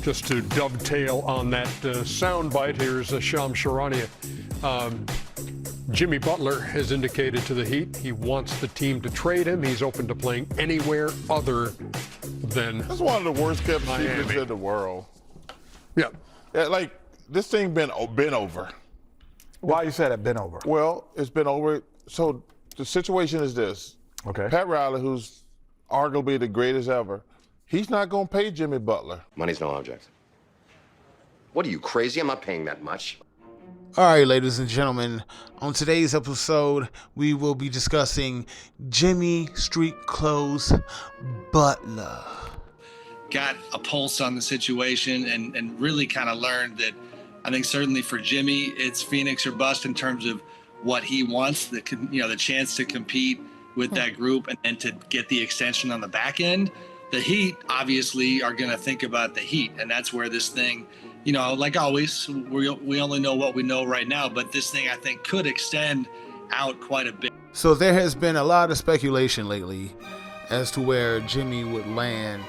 Just to dovetail on that soundbite, here's Shams Charania. Jimmy Butler has indicated to the Heat he wants the team to trade him. He's open to playing anywhere other than That's one of the worst kept Miami. secrets in the world. Yeah. Like, this thing been over. Why you say that been over? Well, it's been over. So the situation is this. Okay. Pat Riley, who's arguably the greatest ever, he's not going to pay Jimmy Butler. Money's no object. What are you, crazy? I'm not paying that much. All right, ladies and gentlemen, on today's episode, we will be discussing Jimmy Street Clothes Butler. Got a pulse on the situation and really kind of learned that I think certainly for Jimmy, it's Phoenix or bust in terms of what he wants, the chance to compete with that group and to get the extension on the back end. The Heat obviously are going to think about the Heat, and that's where this thing, like always, we only know what we know right now, but this thing I think could extend out quite a bit. So there has been a lot of speculation lately as to where Jimmy would land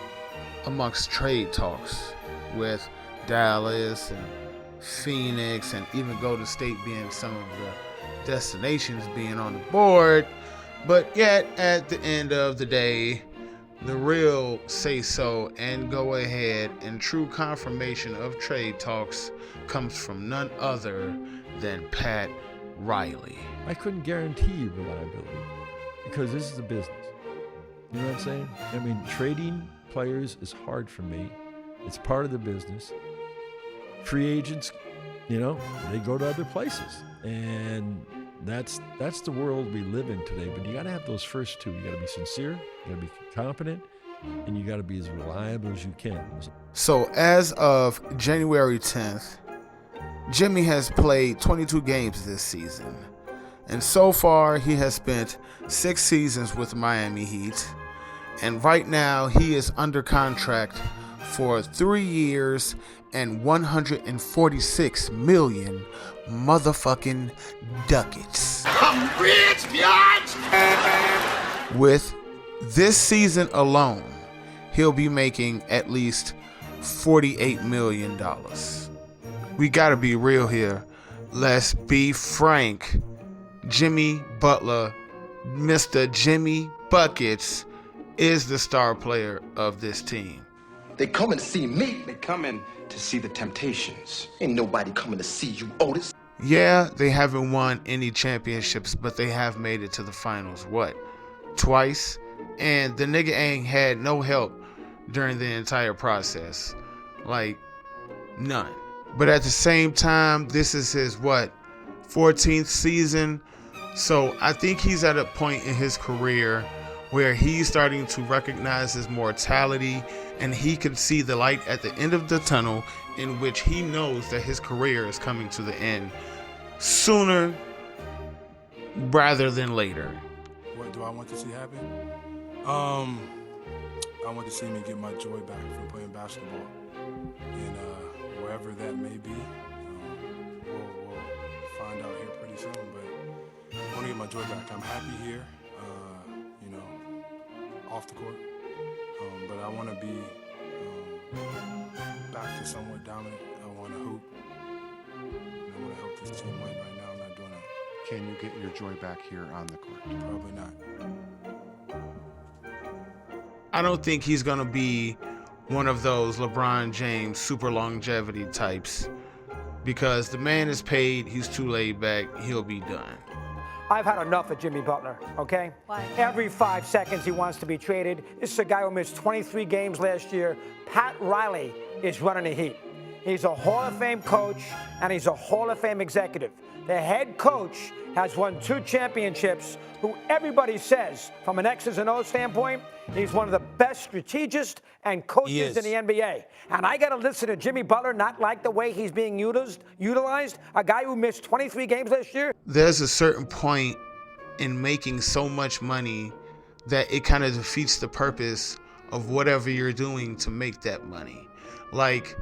amongst trade talks with Dallas and Phoenix and even Golden State being some of the destinations being on the board. But yet, at the end of the day, the real say-so and go-ahead and true confirmation of trade talks comes from none other than Pat Riley. I couldn't guarantee you reliability because this is a business. You know what I'm saying? I mean, trading players is hard for me. It's part of the business. Free agents, they go to other places. And that's the world we live in today. But you got to have those first two. You got to be sincere, you got to be competent, and you got to be as reliable as you can. So as of January 10th, Jimmy has played 22 games this season. And so far, he has spent 6 seasons with Miami Heat. And right now, he is under contract for 3 years and 146 million motherfucking ducats. I'm rich, biatch! With this season alone, he'll be making at least $48 million. We gotta be real here. Let's be frank. Jimmy Butler, Mr. Jimmy Buckets, is the star player of this team. They coming to see me. They coming to see the Temptations. Ain't nobody coming to see you, Otis. Yeah, they haven't won any championships, but they have made it to the finals, twice? And the nigga ain't had no help during the entire process. Like, none. But at the same time, this is his, 14th season? So I think he's at a point in his career where he's starting to recognize his mortality and he can see the light at the end of the tunnel, in which he knows that his career is coming to the end sooner rather than later. What do I want to see happen? I want to see me get my joy back from playing basketball, and wherever that may be, we'll find out here pretty soon. But I want to get my joy back. I'm happy here, off the court, but I want to be back to somewhat dominant. I want to hoop, and I want to help this team win. Right now, I'm not doing that. Can you get your joy back here on the court? Probably not. I don't think he's going to be one of those LeBron James super longevity types, because the man is paid, he's too laid back, he'll be done. I've had enough of Jimmy Butler, okay? Why? Every 5 seconds he wants to be traded. This is a guy who missed 23 games last year. Pat Riley is running the Heat. He's a Hall of Fame coach, and he's a Hall of Fame executive. The head coach has won 2 championships, who everybody says, from an X's and O's standpoint, he's one of the best strategists and coaches in the NBA. And I got to listen to Jimmy Butler not like the way he's being utilized, a guy who missed 23 games last year. There's a certain point in making so much money that it kind of defeats the purpose of whatever you're doing to make that money. Like,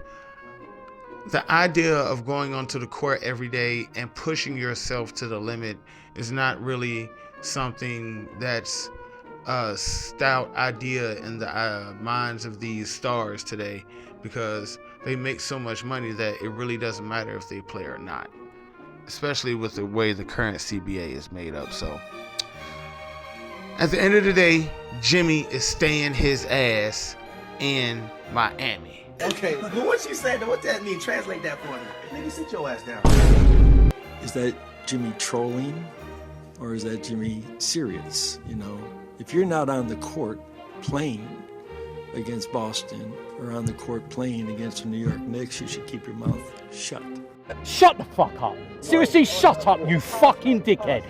the idea of going onto the court every day and pushing yourself to the limit is not really something that's stout idea in the minds of these stars today, because they make so much money that it really doesn't matter if they play or not, especially with the way the current CBA is made up. So at the end of the day, Jimmy is staying his ass in Miami. Okay, but what you said, what that mean? Translate that for me. Nigga, sit your ass down. Is that Jimmy trolling, or is that Jimmy serious? You know, if you're not on the court playing against Boston or on the court playing against the New York Knicks, you should keep your mouth shut. Shut the fuck up. Seriously, shut up, you fucking dickhead.